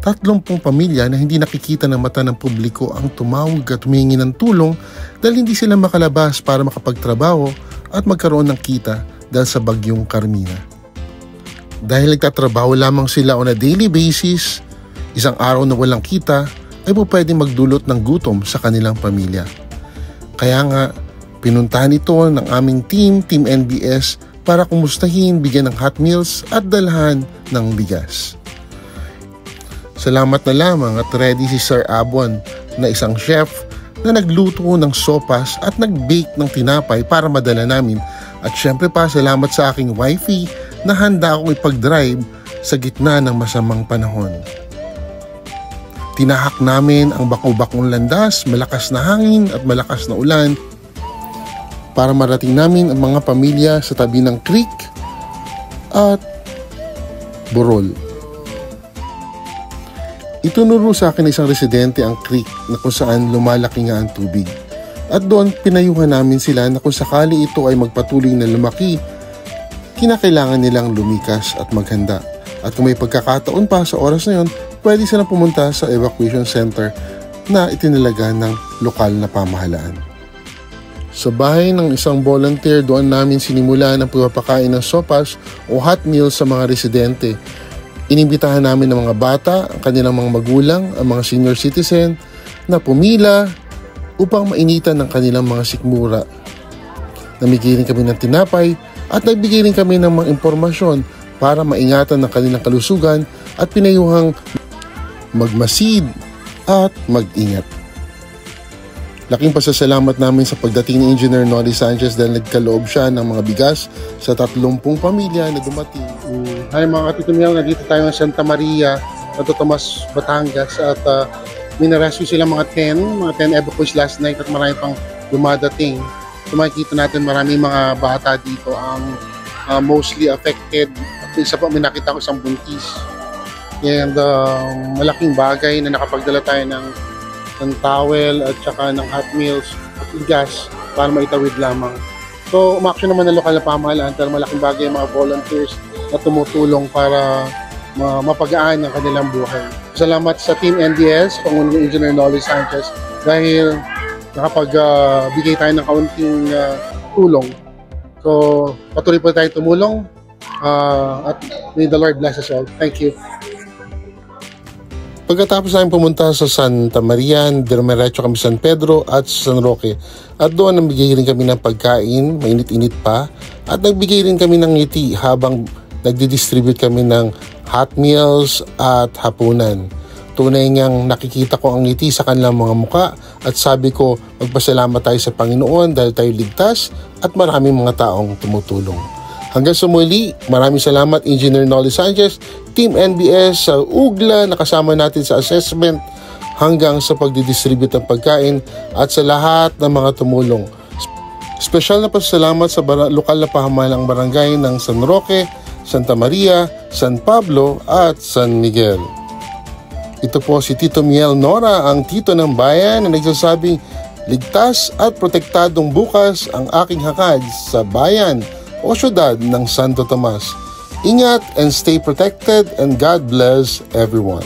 30 pamilya na hindi nakikita ng mata ng publiko ang tumawag at humingi ng tulong dahil hindi sila makalabas para makapagtrabaho at magkaroon ng kita dahil sa bagyong Carmina. Dahil nagtatrabaho lamang sila on a daily basis, isang araw na walang kita ay po pwedeng magdulot ng gutom sa kanilang pamilya. Kaya nga, pinuntahan ito ng aming Team NBS para kumustahin, bigyan ng hot meals at dalhan ng bigas. Salamat na lamang at ready si Sir Abon na isang chef na nagluto ng sopas at nag-bake ng tinapay para madala namin. At syempre pa, salamat sa aking wifey na handa akong ipag-drive sa gitna ng masamang panahon. Tinahak namin ang bako-bakong landas, malakas na hangin at malakas na ulan para marating namin ang mga pamilya sa tabi ng creek at burol. Itunuro sa akin isang residente ang creek na kung saan lumalaki nga ang tubig. At doon pinayuhan namin sila na kung sakali ito ay magpatuloy na lumaki, kinakailangan nilang lumikas at maghanda. At kung may pagkakataon pa sa oras na yon, pwede silang pumunta sa evacuation center na itinalaga ng lokal na pamahalaan. Sa bahay ng isang volunteer, doon namin sinimula ng pagpapakain ng sopas o hot meals sa mga residente. Inimbitahan namin ng mga bata, ang kanilang mga magulang, ang mga senior citizen na pumila upang mainitan ng kanilang mga sikmura. Namigay rin kami ng tinapay at nagbigay rin kami ng mga impormasyon para maingatan ng kanilang kalusugan at pinayuhang magmasid at mag-ingat. Laking pasasalamat namin sa pagdating ni Engineer Noli Sanchez dahil nagkaloob siya ng mga bigas sa 30 pamilya na dumating. Hi mga katitumyaw, nandito tayo ng Santa Maria, Santo Tomas, Batangas at minarescue sila mga 10 evacuees last night at marami pang dumadating. So makikita natin marami mga bata dito ang mostly affected. At isa pa, may nakita ko isang buntis. And malaking bagay na nakapagdala tayo ng towel at saka ng hot meals at gas para maitawid lamang. So umaksyon naman ng lokal na pamahalaan pero malaking bagay ang mga volunteers na tumutulong para mapagaan ang kanilang buhay. Salamat sa Team NDS, Pangulong Engineer Noli Sanchez dahil nakapagbigay tayo ng kaunting tulong. So patuloy po tayo tumulong at may the Lord bless us all. Thank you. Pagkatapos namin pumunta sa Santa Maria, diretso kami San Pedro at San Roque. At doon nagbigay rin kami ng pagkain, mainit-init pa. At nagbigay rin kami ng ngiti habang nagdi-distribute kami ng hot meals at hapunan. Tunay ngang nakikita ko ang ngiti sa kanilang mga muka at sabi ko magpasalamat tayo sa Panginoon dahil tayo ligtas at maraming mga taong tumutulong. Hanggang sa muli, maraming salamat Engineer Noli Sanchez, Team NBS sa Ugla na kasama natin sa assessment hanggang sa pagdidistribute ng pagkain at sa lahat ng mga tumulong. Special na pasalamat sa lokal na pamahalang barangay ng San Roque, Santa Maria, San Pablo at San Miguel. Ito po si Tito Miel Nora, ang tito ng bayan na nagsasabing ligtas at protektadong bukas ang aking hakad sa bayan o syudad ng Santo Tomas. Ingat and stay protected and God bless everyone.